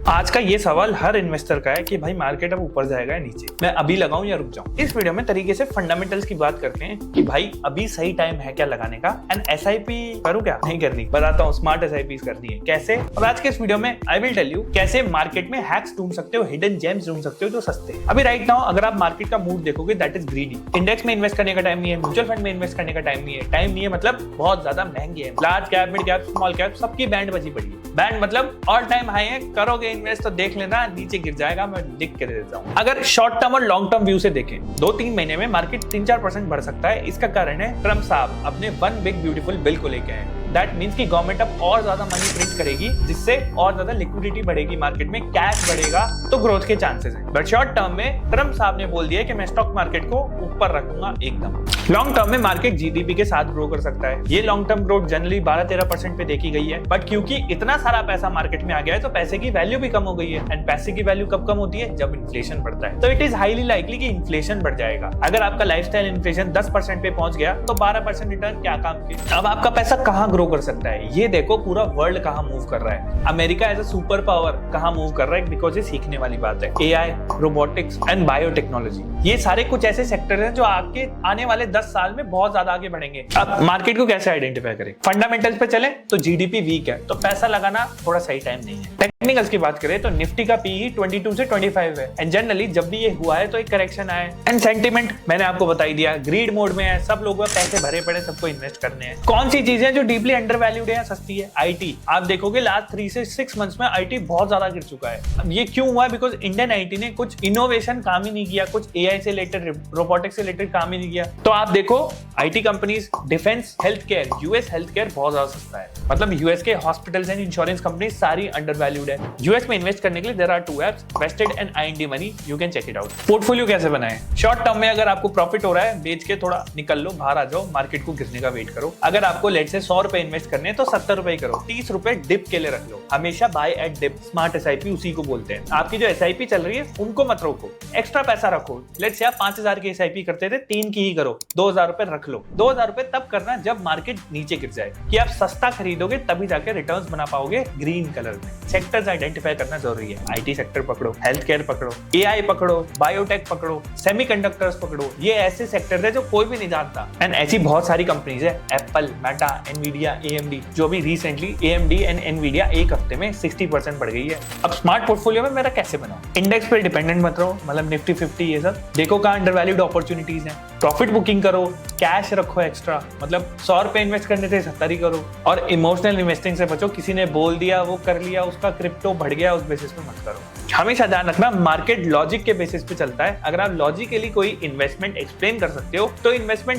आज का ये सवाल हर इन्वेस्टर का है कि भाई मार्केट अब ऊपर जाएगा या नीचे, मैं अभी लगाऊं या रुक जाऊं। इस वीडियो में तरीके से फंडामेंटल्स की बात करते हैं कि भाई अभी सही टाइम है क्या लगाने का, एंड एसआईपी करूं क्या नहीं करनी, बताता हूं। स्मार्ट एसआईपी करनी है कैसे, और आज के इस वीडियो में आई विल टेल यू कैसे मार्केट में हैक्स ढूंढ सकते हो, हिडन जेम्स ढूंढ सकते हो जो सस्ते हैं। अभी राइट नाउ अगर आप मार्केट का मूड देखोगे दैट इज ग्रीडी। इंडेक्स में इन्वेस्ट करने का टाइम नहीं है, म्यूचुअल फंड में इन्वेस्ट करने का टाइम नहीं है, मतलब बहुत ज्यादा महंगे है। Large cap, mid cap, small cap सबकी बैंड बची पड़ी है। बैंड मतलब ऑल टाइम हाई है, करोगे इन्वेस्ट तो देख लेना नीचे गिर जाएगा, मैं लिख के दे देता हूं। अगर शॉर्ट टर्म और लॉन्ग टर्म व्यू से देखें 2-3 महीने में मार्केट 3-4% बढ़ सकता है। इसका कारण है ट्रम्प साहब अपने वन बिग ब्यूटीफुल बिल को लेके आए। दैट मीन्स कि गवर्नमेंट अब और ज्यादा मनी प्रिंट करेगी, जिससे और ज्यादा लिक्विडिटी बढ़ेगी, मार्केट में कैश बढ़ेगा, तो ग्रोथ के चांसेस हैं। बट शॉर्ट टर्म में ट्रम्प साहब ने बोल दिया कि मैं स्टॉक मार्केट को ऊपर रखूंगा एकदम। लॉन्ग टर्म में मार्केट जीडीपी के साथ ग्रो कर सकता है। ये लॉन्ग टर्म ग्रोथ जनरली 12-13% पे देखी गई है, बट क्योंकि इतना सारा पैसा मार्केट में आ गया है तो पैसे की वैल्यू भी कम हो गई है। एंड पैसे की वैल्यू कब कम होती है, जब इन्फ्लेशन बढ़ता है। तो इट इज हाईली लाइकली कि इन्फ्लेशन बढ़ जाएगा। अगर आपका लाइफस्टाइल इन्फ्लेशन 10% पे पहुंच गया तो 12% रिटर्न क्या काम के। अब आपका पैसा कहाँ ग्रो कर सकता है, ये देखो पूरा वर्ल्ड कहाँ मूव कर रहा है। America as a super power कहाँ मूव कर रहा है, बिकॉज ये सीखने वाली बात है। एआई, रोबोटिक्स एंड बायोटेक्नोलॉजी, ये सारे कुछ ऐसे सेक्टर हैं जो आपके आने वाले 10 साल में बहुत ज्यादा आगे बढ़ेंगे। अब मार्केट को कैसे आइडेंटिफाई करें, फंडामेंटल्स पे चले तो जीडीपी वीक है, तो पैसा लगाना थोड़ा सही टाइम नहीं है। टेक्निकल्स की बात करें तो निफ्टी का पीई 22 से 25 है, एंड जनरली जब भी ये हुआ है तो एक करेक्शन आया है। एंड सेंटिमेंट मैंने आपको बता ही दिया, ग्रीड मोड में है, सब लोगों का पैसे भरे पड़े, सबको इन्वेस्ट करने हैं। कौन सी चीजें जो डीपली अंडरवैल्यूड है, सस्ती है, आईटी। आप देखोगे लास्ट 3 से 6 मंथ्स में आईटी बहुत ज्यादा गिर चुका है। अब ये क्यों हुआ है, बिकॉज इंडियन आईटी ने कुछ इनोवेशन काम ही नहीं किया, कुछ एआई से रिलेटेड, रोबोटिक्स से रिलेटेड काम ही नहीं किया। तो आप देखो IT companies, defence, health care, US health care बहुत ज्यादा सस्ता है। मतलब यूएस के हॉस्पिटल्स एंड इंश्योरेंस कंपनी सारी अंडरवैल्यूड है। यूएस में इन्वेस्ट करने के लिए there are 2 apps, Vested and IND money, you can check it out. Portfolio कैसे बनाएं, शॉर्ट टर्म में अगर आपको प्रॉफिट हो रहा है बेच के थोड़ा निकल लो, बाहर आ जाओ, मार्केट को गिरने का वेट करो। अगर आपको लेट से 100 रुपए इन्वेस्ट करने हैं तो 70 रुपए करो, 30 रुपए डिप के लिए रख लो। हमेशा buy at dip, smart SIP उसी को बोलते हैं। आपकी जो एसआईपी चल रही है उनको मत रोको, एक्स्ट्रा पैसा रखो। लेट से आप 5000 की एसआईपी करते थे, 3 की ही करो, 2000 रुपए रख लो। 2000 रुपए तब करना जब मार्केट नीचे गिर जाए, कि आप सस्ता खरीदोगे तभी जाके रिटर्न्स बना पाओगे ग्रीन कलर में। सेक्टर्स आइडेंटिफाई करना जरूरी है। आईटी सेक्टर पकड़ो, हेल्थ केयर पकड़ो, एआई पकड़ो, बायोटेक पकड़ो, सेमीकंडक्टर्स पकड़ो। ये ऐसे सेक्टर है जो कोई भी नहीं जानता। एंड ऐसी बहुत सारी कंपनीज है, एप्पल, मेटा, एनवीडिया, एएमडी, जो भी रिसेंटली एएमडी एंड एनवीडिया एक हफ्ते में 60% बढ़ गई है। अब स्मार्ट पोर्टफोलियो में मेरा कैसे बनाऊं, इंडेक्स पे डिपेंडेंट मत रहो, मतलब निफ्टी 50 ये सब देखो कहाँ अंडरवैल्यूड अपॉर्चुनिटीज हैं। प्रॉफिट बुकिंग करो, कैश रखो एक्स्ट्रा, मतलब 100 रुपए इन्वेस्ट करने थे 70 ही करो। और इमोशनल इन्वेस्टिंग से बचो, किसी ने बोल दिया वो कर लिया, उसका क्रिप्टो बढ़ गया उस बेसिस पे मत करो। हमेशा ध्यान रखना मार्केट लॉजिक के बेसिस पे चलता है। अगर आप लॉजिकली कोई इन्वेस्टमेंट एक्सप्लेन कर सकते हो तो इन्वेस्टमेंट